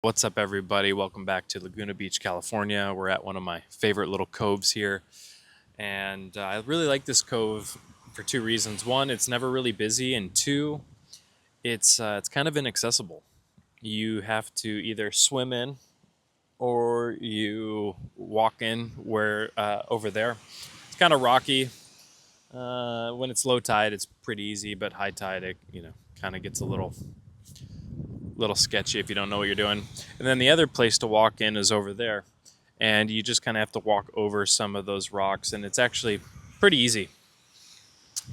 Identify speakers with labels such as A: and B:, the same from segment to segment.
A: What's up, everybody? Welcome back to Laguna Beach, California. We're at one of my favorite little coves here. And I really like this cove for two reasons. One, it's never really busy. And two, it's kind of inaccessible. You have to either swim in or you walk in where over there. It's kind of rocky. When it's low tide, it's pretty easy, but high tide, it kind of gets a little sketchy if you don't know what you're doing. And then the other place to walk in is over there. And you just kind of have to walk over some of those rocks, and it's actually pretty easy.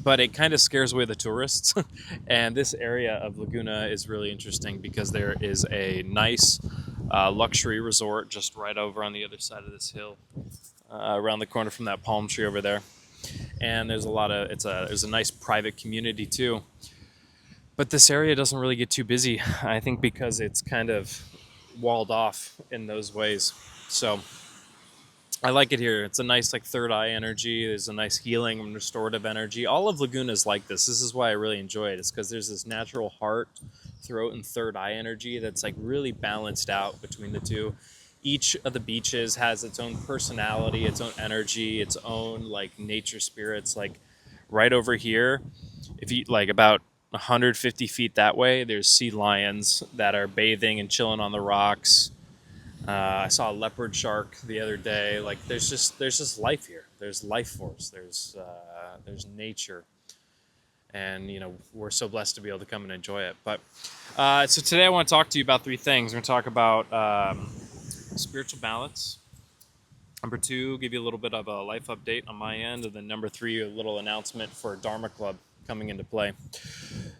A: But it kind of scares away the tourists. And this area of Laguna is really interesting because there is a nice luxury resort just right over on the other side of this hill, around the corner from that palm tree over there. And there's a nice private community too. But this area doesn't really get too busy, I think, because it's kind of walled off in those ways. So I like it here. It's a nice like third eye energy. There's a nice healing and restorative energy. All of Laguna is like this. This is why I really enjoy it. It's because there's this natural heart, throat, and third eye energy that's like really balanced out between the two. Each of the beaches has its own personality, its own energy, its own like nature spirits. Like right over here, if you like about 150 feet that way, there's sea lions that are bathing and chilling on the rocks. I saw a leopard shark the other day. Like there's just life here. There's life force. There's nature, and we're so blessed to be able to come and enjoy it. But so today I want to talk to you about three things. We're going to talk about spiritual balance. Number two, give you a little bit of a life update on my end, and then number three, a little announcement for Dharma Club coming into play.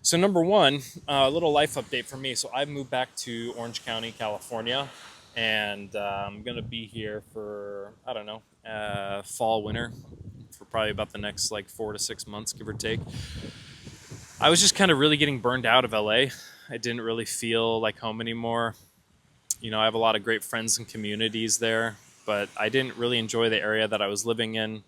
A: So number one, a little life update for me. So I've moved back to Orange County, California, and I'm gonna be here for I don't know, fall, winter, for probably about the next like 4 to 6 months, give or take. I was just kind of really getting burned out of LA. I didn't really feel like home anymore. I have a lot of great friends and communities there, but I didn't really enjoy the area that I was living in.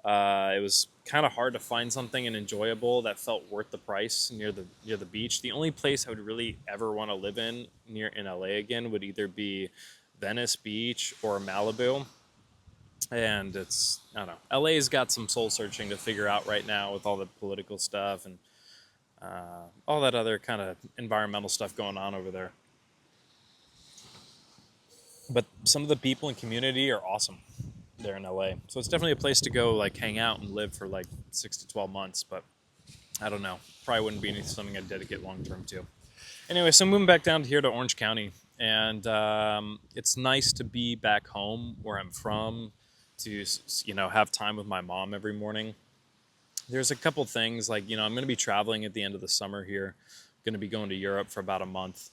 A: It was kind of hard to find something and enjoyable that felt worth the price near the beach. The only place I would really ever want to live in LA again would either be Venice Beach or Malibu. And it's I don't know. LA's got some soul searching to figure out right now with all the political stuff and all that other kind of environmental stuff going on over there. But some of the people and community are awesome there in LA. So it's definitely a place to go like hang out and live for like 6 to 12 months. But I don't know. Probably wouldn't be something I'd dedicate long term to. Anyway, so I'm moving back down here to Orange County, and it's nice to be back home where I'm from, to have time with my mom every morning. There's a couple things like I'm going to be traveling at the end of the summer here. I'm going to be going to Europe for about a month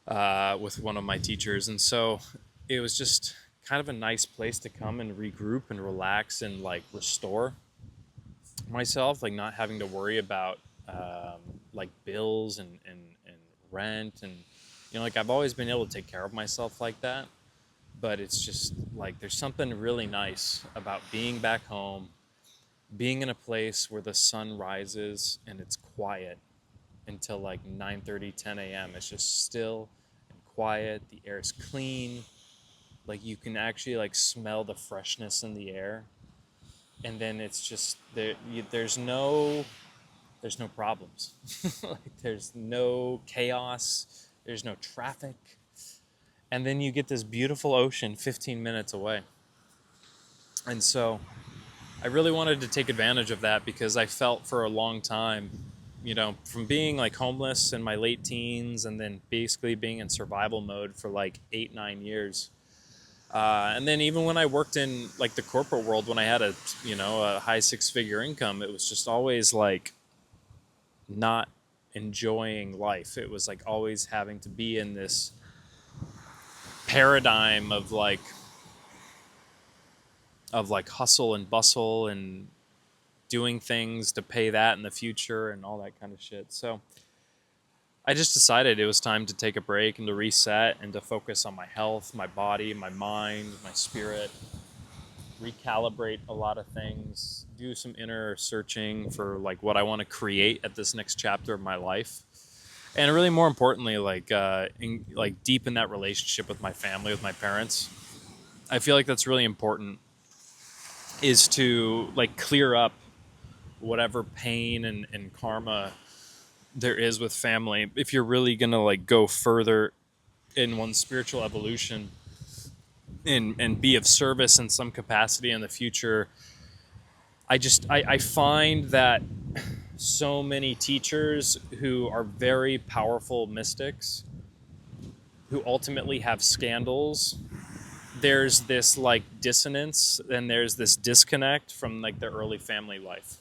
A: with one of my teachers, and so it was just kind of a nice place to come and regroup and relax and like restore myself, like not having to worry about like bills and rent and like I've always been able to take care of myself like that, but it's just like there's something really nice about being back home, being in a place where the sun rises and it's quiet until like 9:30, 10 a.m. It's just still and quiet. The air is clean. Like you can actually like smell the freshness in the air, and then it's just there's no problems. Like there's no chaos, there's no traffic, and then you get this beautiful ocean 15 minutes away. And so I really wanted to take advantage of that because I felt for a long time, from being like homeless in my late teens and then basically being in survival mode for like 8, 9 years. And then even when I worked in like the corporate world, when I had a high 6-figure income, it was just always like not enjoying life. It was like always having to be in this paradigm of hustle and bustle and doing things to pay that in the future and all that kind of shit. So I just decided it was time to take a break and to reset and to focus on my health, my body, my mind, my spirit, recalibrate a lot of things, do some inner searching for like what I want to create at this next chapter of my life. and really more importantly, like deepen that relationship with my family, with my parents. I feel like that's really important, is to like clear up whatever pain and karma there is with family. If you're really gonna like go further in one's spiritual evolution and be of service in some capacity in the future, I find that so many teachers who are very powerful mystics who ultimately have scandals, there's this like dissonance and there's this disconnect from like their early family life.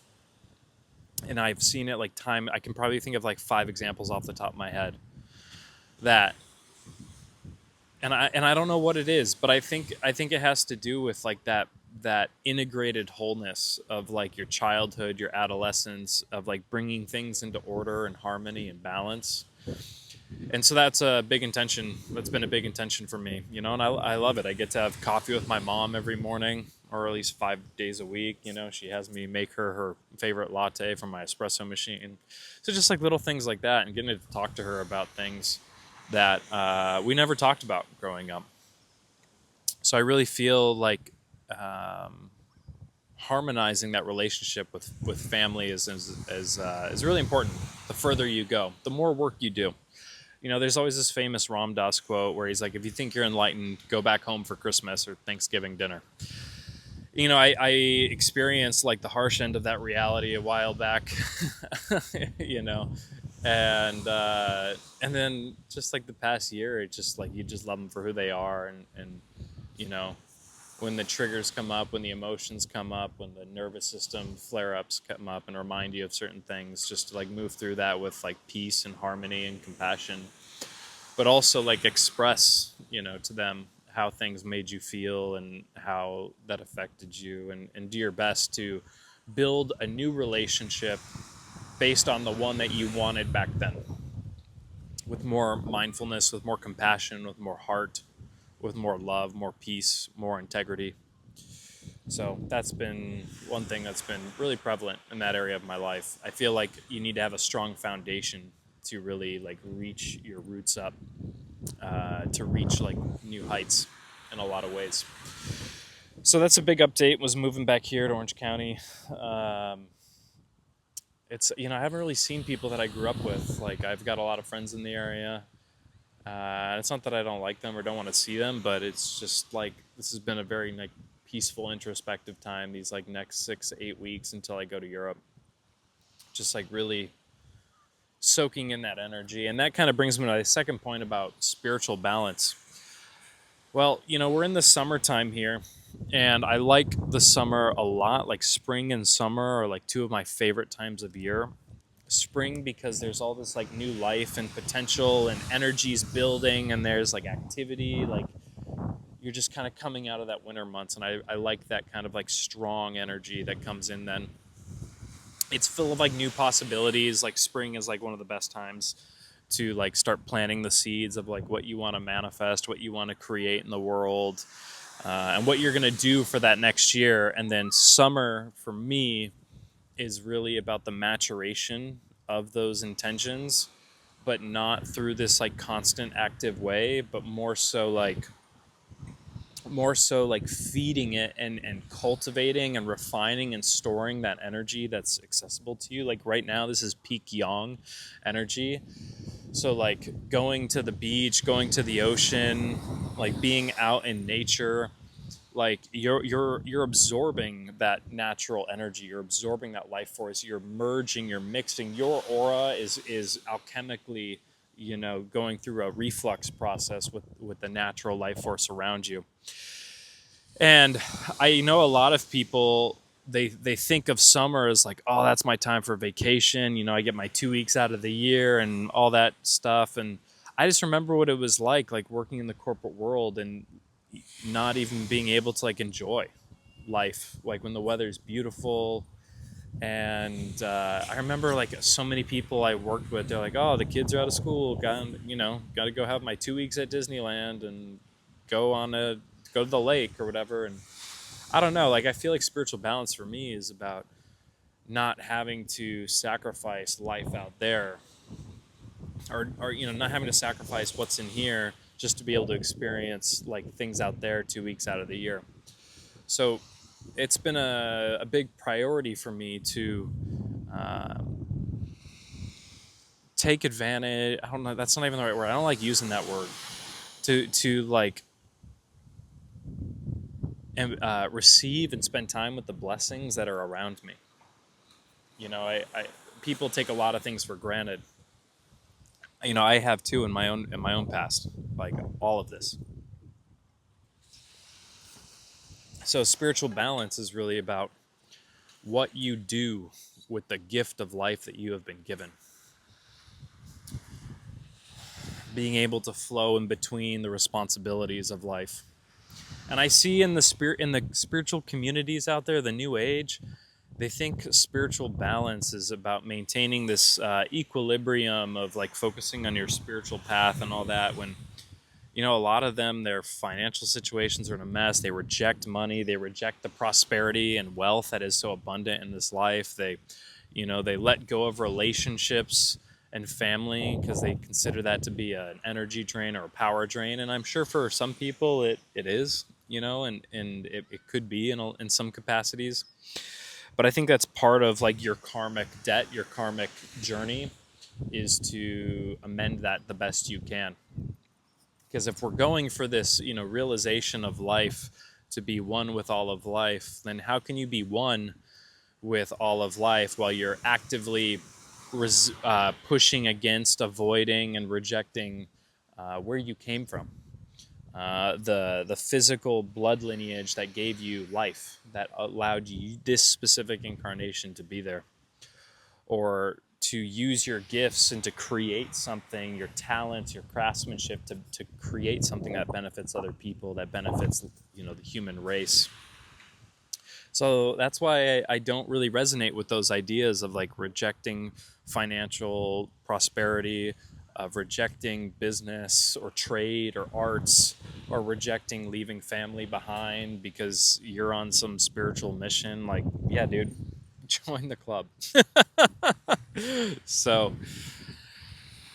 A: And I've seen it like time. I can probably think of like 5 examples off the top of my head that, and I don't know what it is, but I think it has to do with like that integrated wholeness of like your childhood, your adolescence, of like bringing things into order and harmony and balance. And so that's a big intention. That's been a big intention for me, and I love it. I get to have coffee with my mom every morning, or at least 5 days a week. She has me make her favorite latte from my espresso machine. So just like little things like that, and getting to talk to her about things that we never talked about growing up. So I really feel like harmonizing that relationship with family is really important. The further you go, the more work you do. There's always this famous Ram Dass quote where he's like, if you think you're enlightened, go back home for Christmas or Thanksgiving dinner. I experienced like the harsh end of that reality a while back, you know, and then just like the past year, it's just like you just love them for who they are, and you know, when the triggers come up, when the emotions come up, when the nervous system flare-ups come up and remind you of certain things, just to like move through that with like peace and harmony and compassion, but also like express, to them how things made you feel and how that affected you, and do your best to build a new relationship based on the one that you wanted back then, with more mindfulness, with more compassion, with more heart, with more love, more peace, more integrity. So that's been one thing that's been really prevalent in that area of my life. I feel like you need to have a strong foundation to really like reach your roots up, to reach like new heights in a lot of ways. So that's a big update. Was moving back here to Orange County. It's I haven't really seen people that I grew up with. Like I've got a lot of friends in the area. It's not that I don't like them or don't want to see them, but it's just like this has been a very like peaceful, introspective time. These like next 6 to 8 weeks until I go to Europe, just like really soaking in that energy. And that kind of brings me to the second point about spiritual balance. Well, we're in the summertime here, and I like the summer a lot. Like spring and summer are like two of my favorite times of year. Spring because there's all this like new life and potential and energies building, and there's like activity, like you're just kind of coming out of that winter months, and I like that kind of like strong energy that comes in then. It's full of like new possibilities. Like spring is like one of the best times to like start planting the seeds of like what you want to manifest, what you want to create in the world, and what you're going to do for that next year. And then summer for me is really about the maturation of those intentions, but not through this like constant active way, but more so like feeding it and cultivating and refining and storing that energy that's accessible to you. Like right now, this is peak yang energy. So like going to the beach, going to the ocean, like being out in nature, like you're absorbing that natural energy, you're absorbing that life force, you're merging, you're mixing. Your aura is alchemically going through a reflux process with the natural life force around you. And I know a lot of people, they think of summer as like, oh, that's my time for vacation, I get my 2 weeks out of the year and all that stuff. And I just remember what it was like working in the corporate world and not even being able to like enjoy life, like when the weather's beautiful. And I remember like so many people I worked with, they're like, oh, the kids are out of school, got to go have my 2 weeks at Disneyland and go to the lake or whatever. And I don't know, like I feel like spiritual balance for me is about not having to sacrifice life out there or not having to sacrifice what's in here just to be able to experience like things out there 2 weeks out of the year. So it's been a big priority for me to uh, take advantage. I don't know. That's not even the right word. I don't like using that word. To like receive and spend time with the blessings that are around me. I people take a lot of things for granted. I have too in my own past, like all of this. So spiritual balance is really about what you do with the gift of life that you have been given. Being able to flow in between the responsibilities of life. And I see in the spiritual communities out there, the new age, they think spiritual balance is about maintaining this equilibrium of like focusing on your spiritual path and all that, when a lot of them, their financial situations are in a mess. They reject money. They reject the prosperity and wealth that is so abundant in this life. They let go of relationships and family because they consider that to be an energy drain or a power drain. And I'm sure for some people it is, and it could be in some capacities. But I think that's part of like your karmic debt, your karmic journey, is to amend that the best you can. Because if we're going for this, realization of life to be one with all of life, then how can you be one with all of life while you're actively pushing against, avoiding, and rejecting where you came from? The physical blood lineage that gave you life, that allowed you this specific incarnation to be there, or to use your gifts and to create something, your talents, your craftsmanship, to create something that benefits other people, that benefits the human race. So that's why I don't really resonate with those ideas of like rejecting financial prosperity, of rejecting business or trade or arts, or rejecting leaving family behind because you're on some spiritual mission. Like, yeah, dude, join the club. So,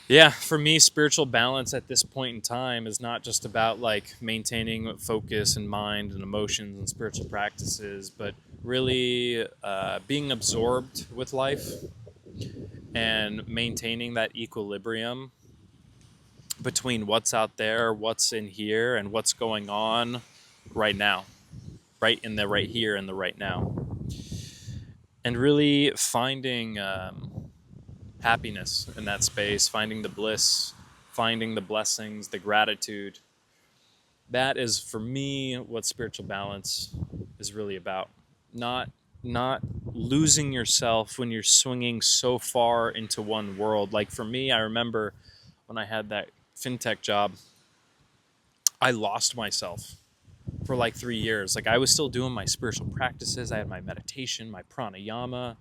A: yeah, for me, spiritual balance at this point in time is not just about like maintaining focus and mind and emotions and spiritual practices, but really being absorbed with life and maintaining that equilibrium between what's out there, what's in here, and what's going on right now, right in the right here and the right now. And really finding happiness in that space, finding the bliss, finding the blessings, the gratitude. That is, for me, what spiritual balance is really about. Not losing yourself when you're swinging so far into one world. Like for me, I remember when I had that fintech job, I lost myself for like 3 years. Like I was still doing my spiritual practices. I had my meditation, my pranayama.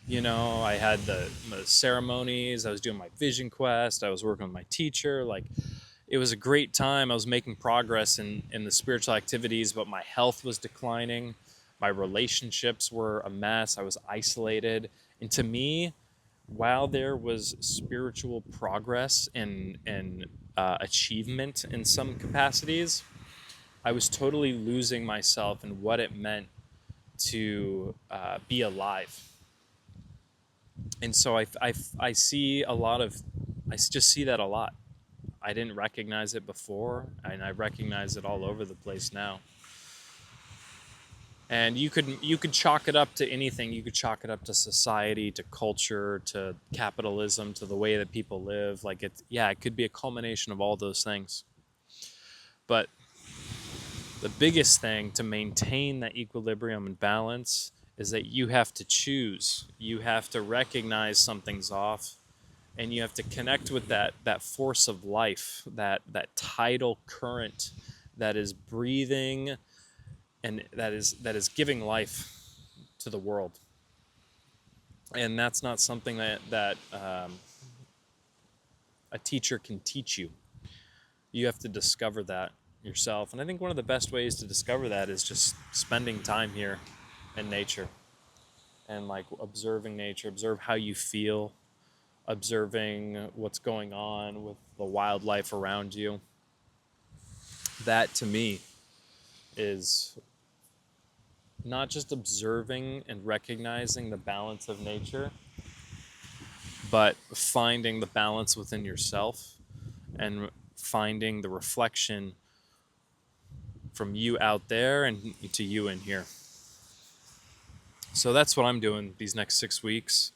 A: I had the ceremonies. I was doing my vision quest. I was working with my teacher. Like it was a great time. I was making progress in the spiritual activities, but my health was declining. My relationships were a mess. I was isolated. And to me, while there was spiritual progress and achievement in some capacities, I was totally losing myself and what it meant to be alive. And so I see a lot of, I just see that a lot. I didn't recognize it before, and I recognize it all over the place now. And you could chalk it up to anything. You could chalk it up to society, to culture, to capitalism, to the way that people live. Like it could be a culmination of all those things. But the biggest thing to maintain that equilibrium and balance is that you have to choose. You have to recognize something's off, and you have to connect with that force of life, that tidal current that is breathing and that is giving life to the world. And that's not something that a teacher can teach you. You have to discover that yourself. And I think one of the best ways to discover that is just spending time here in nature and like observing nature, observe how you feel, observing what's going on with the wildlife around you. That to me is not just observing and recognizing the balance of nature, but finding the balance within yourself and finding the reflection from you out there and to you in here. So that's what I'm doing these next 6 weeks,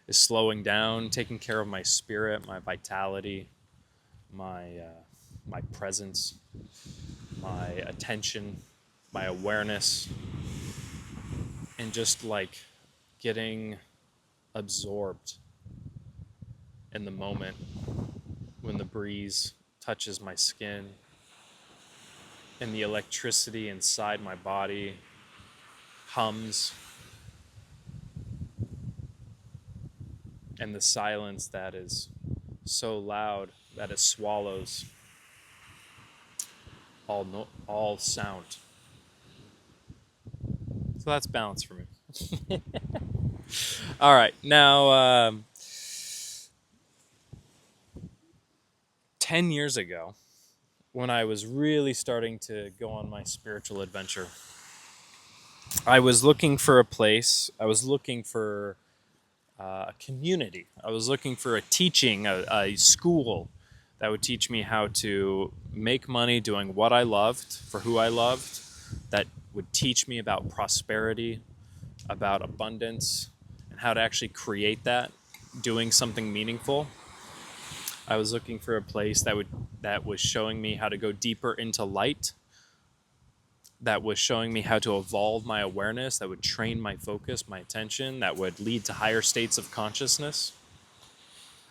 A: is slowing down, taking care of my spirit, my vitality, my presence, my attention, my awareness, and just like getting absorbed in the moment when the breeze touches my skin and the electricity inside my body hums, and the silence that is so loud that it swallows all sound. So that's balance for me. All right, now 10 years ago, when I was really starting to go on my spiritual adventure, I was looking for a place. I was looking for a community. I was looking for a teaching, a school that would teach me how to make money doing what I loved for who I loved, that would teach me about prosperity, about abundance, and how to actually create that, doing something meaningful. I was looking for a place that was showing me how to go deeper into light, that was showing me how to evolve my awareness, that would train my focus, my attention, that would lead to higher states of consciousness.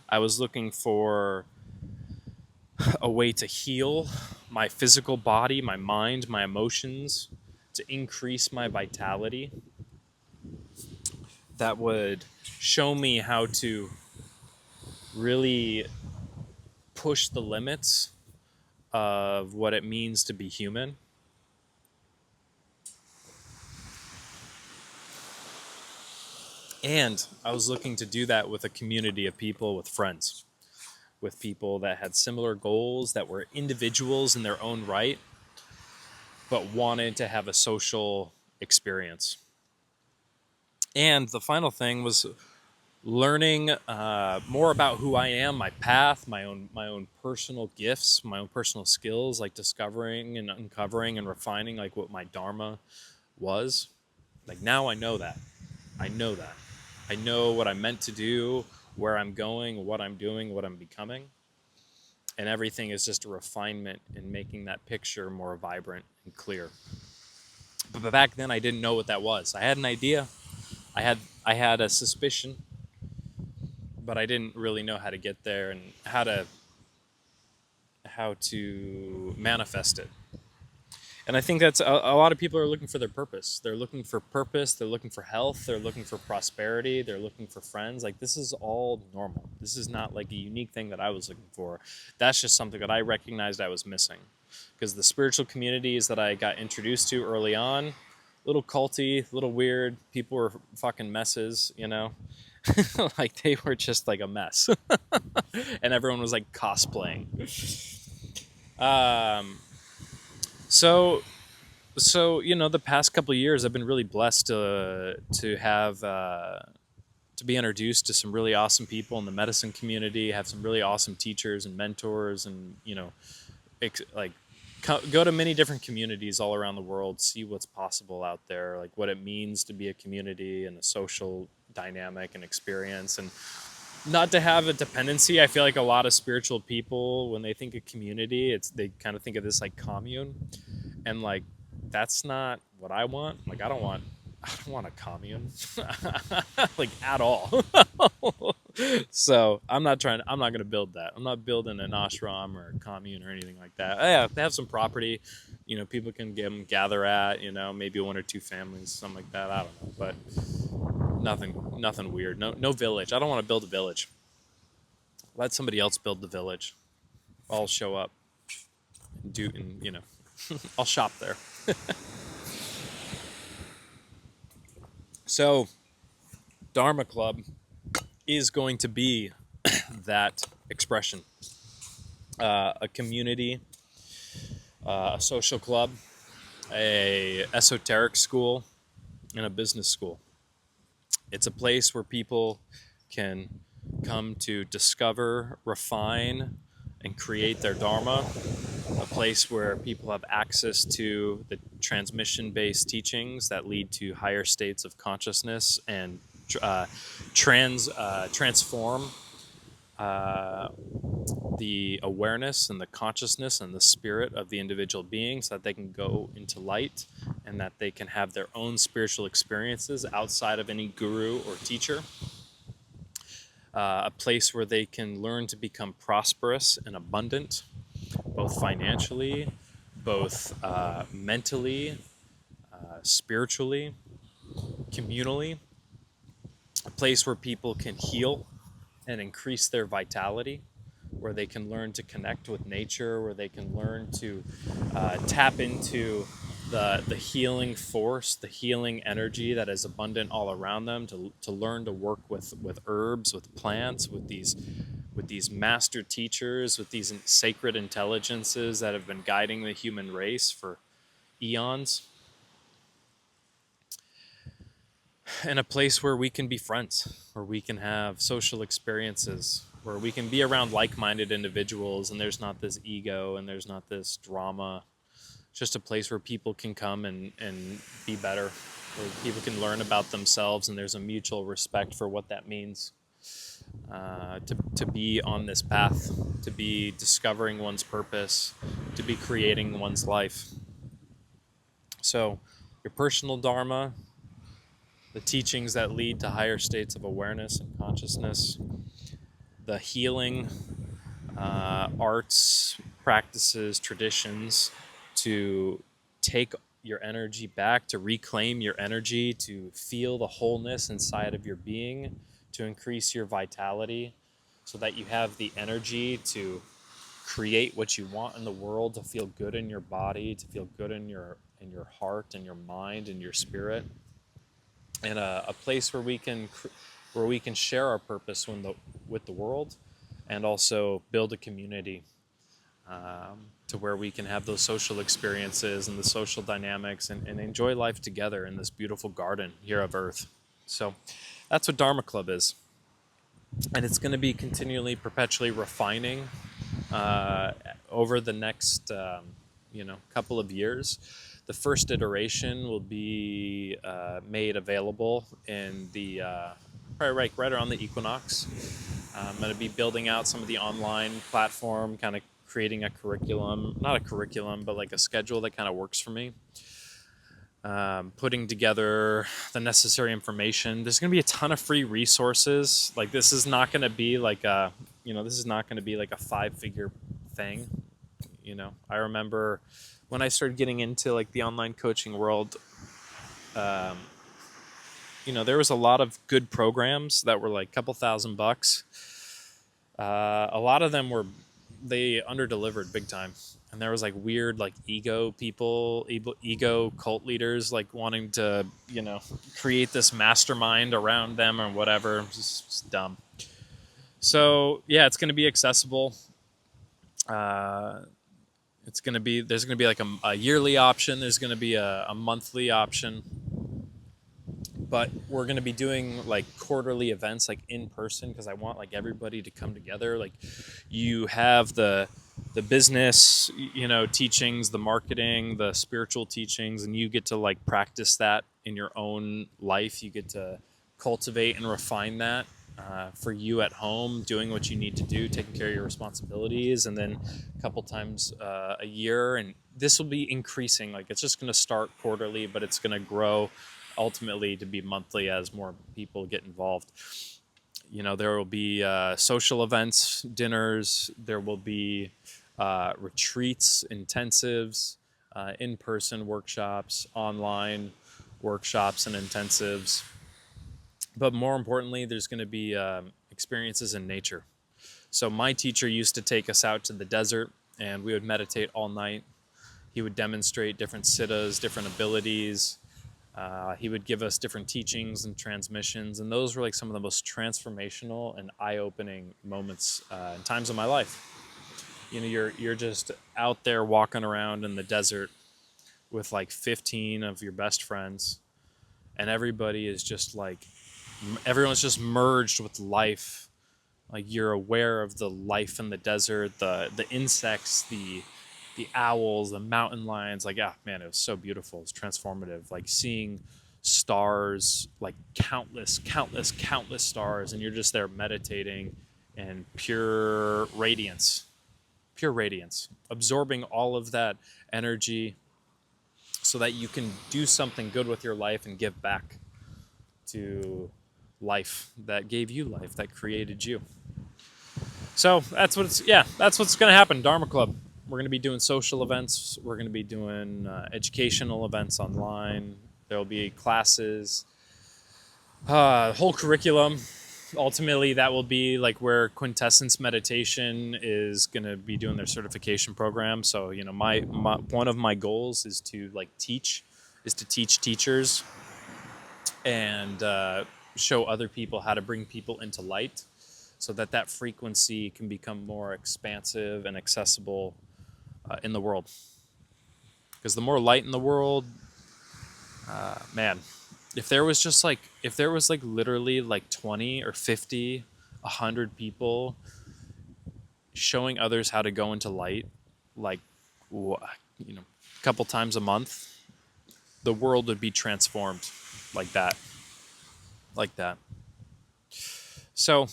A: I was looking for a way to heal my physical body, my mind, my emotions, to increase my vitality, that would show me how to really push the limits of what it means to be human. And I was looking to do that with a community of people, with friends, with people that had similar goals, that were individuals in their own right, but wanted to have a social experience. And the final thing was learning more about who I am, my path, my own personal gifts, my own personal skills, like discovering and uncovering and refining like what my Dharma was. Like now I know that. I know that. I know what I'm meant to do, where I'm going, what I'm doing, what I'm becoming. And everything is just a refinement in making that picture more vibrant and clear. But back then I didn't know what that was. I had an idea. I had a suspicion, but I didn't really know how to get there and how to manifest it. And I think that's a lot of people are looking for their purpose. They're looking for purpose. They're looking for health. They're looking for prosperity. They're looking for friends. Like this is all normal. This is not like a unique thing that I was looking for. That's just something that I recognized I was missing. Because the spiritual communities that I got introduced to early on, little culty, little weird, people were fucking messes, you know? Like they were just like a mess. And everyone was like cosplaying. So you know, the past couple of years, I've been really blessed to have to be introduced to some really awesome people in the medicine community, have some really awesome teachers and mentors, and you know, go to many different communities all around the world, see what's possible out there, like what it means to be a community and a social dynamic and experience, and not to have a dependency. I feel like a lot of spiritual people, when they think of community, they kind of think of this like commune, and like that's not what I want. Like I don't want a commune like at all. So I'm not going to build that. I'm not building an ashram or a commune or anything like that. Yeah, they have some property, you know, people can gather at, you know, maybe one or two families, something like that. I don't know, but nothing weird. No village. I don't want to build a village. Let somebody else build the village. I'll show up and you know, I'll shop there. So Dharma Club is going to be that expression. A community, a social club, a esoteric school, and a business school. It's a place where people can come to discover, refine, and create their Dharma. A place where people have access to the transmission-based teachings that lead to higher states of consciousness and transform uh, the awareness and the consciousness and the spirit of the individual being so that they can go into light and that they can have their own spiritual experiences outside of any guru or teacher. A place where they can learn to become prosperous and abundant, both financially, both mentally, spiritually, communally. A place where people can heal and increase their vitality, where they can learn to connect with nature, where they can learn to tap into the healing force, the healing energy that is abundant all around them, to learn to work with herbs, with plants, with these master teachers, with these sacred intelligences that have been guiding the human race for eons. And a place where we can be friends, where we can have social experiences, where we can be around like-minded individuals, and there's not this ego and there's not this drama. It's just a place where people can come and be better, where people can learn about themselves, and there's a mutual respect for what that means to be on this path, to be discovering one's purpose, to be creating one's life. So your personal Dharma, the teachings that lead to higher states of awareness and consciousness, the healing arts, practices, traditions to take your energy back, to reclaim your energy, to feel the wholeness inside of your being, to increase your vitality so that you have the energy to create what you want in the world, to feel good in your body, to feel good in your heart and your mind and your spirit. And a place where we can share our purpose with the world, and also build a community to where we can have those social experiences and the social dynamics and enjoy life together in this beautiful garden here of Earth. So that's what Dharma Club is, and it's going to be continually, perpetually refining over the next couple of years. The first iteration will be made available in the probably right around the equinox. I'm going to be building out some of the online platform, kind of creating a curriculum, not a curriculum, but like a schedule that kind of works for me. Putting together the necessary information. There's going to be a ton of free resources. Like this is not going to be like a 5-figure thing. I remember when I started getting into like the online coaching world, there was a lot of good programs that were like a couple $1,000. A lot of them they under-delivered big time. And there was like weird like ego cult leaders like wanting to, create this mastermind around them or whatever. It's dumb. So yeah, it's going to be accessible. There's going to be like a yearly option. There's going to be a monthly option. But we're going to be doing like quarterly events like in person, because I want like everybody to come together. Like you have the business, teachings, the marketing, the spiritual teachings, and you get to like practice that in your own life. You get to cultivate and refine that for you at home, doing what you need to do, taking care of your responsibilities, and then a couple times a year. And this will be increasing. Like it's just going to start quarterly, but it's going to grow ultimately to be monthly as more people get involved. There will be social events, dinners. There will be retreats, intensives, in-person workshops, online workshops and intensives. But more importantly, there's going to be experiences in nature. So my teacher used to take us out to the desert, and we would meditate all night. He would demonstrate different siddhas, different abilities, He would give us different teachings and transmissions, and those were like some of the most transformational and eye-opening moments and times of my life. You know, you're just out there walking around in the desert with like 15 of your best friends, and everybody is just like, everyone's just merged with life. Like, you're aware of the life in the desert, the insects, the owls, the mountain lions. Like, ah, man, it was so beautiful. It's transformative. Like seeing stars, like countless stars, and you're just there meditating in pure radiance, absorbing all of that energy so that you can do something good with your life and give back to life that gave you life, that created you. So that's what's going to happen. Dharma Club. We're going to be doing social events. We're going to be doing educational events online. There'll be classes, whole curriculum. Ultimately, that will be like where Quintessence Meditation is going to be doing their certification program. So, you know, my one of my goals is to teach teachers and show other people how to bring people into light, so that frequency can become more expansive and accessible in the world. Because the more light in the world, man, if there was literally like 20 or 50, 100 people showing others how to go into light, like, you know, a couple times a month, the world would be transformed like that. So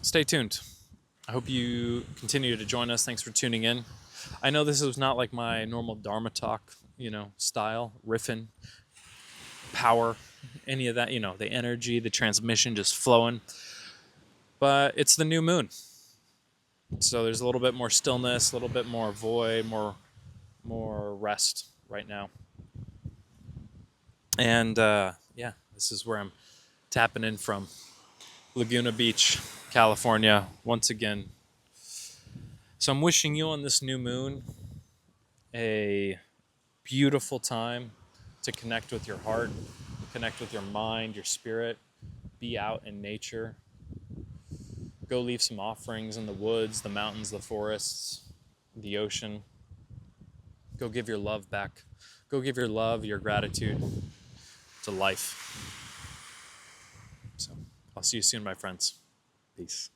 A: stay tuned. I hope you continue to join us. Thanks for tuning in. I know this is not like my normal Dharma talk, style, riffing, power, any of that, the energy, the transmission just flowing. But it's the new moon. So there's a little bit more stillness, a little bit more void, more rest right now. And this is where I'm tapping in from. Laguna Beach, California, once again. So I'm wishing you on this new moon a beautiful time to connect with your heart, connect with your mind, your spirit, be out in nature. Go leave some offerings in the woods, the mountains, the forests, the ocean. Go give your love back. Go give your love, your gratitude to life. So I'll see you soon, my friends. Peace.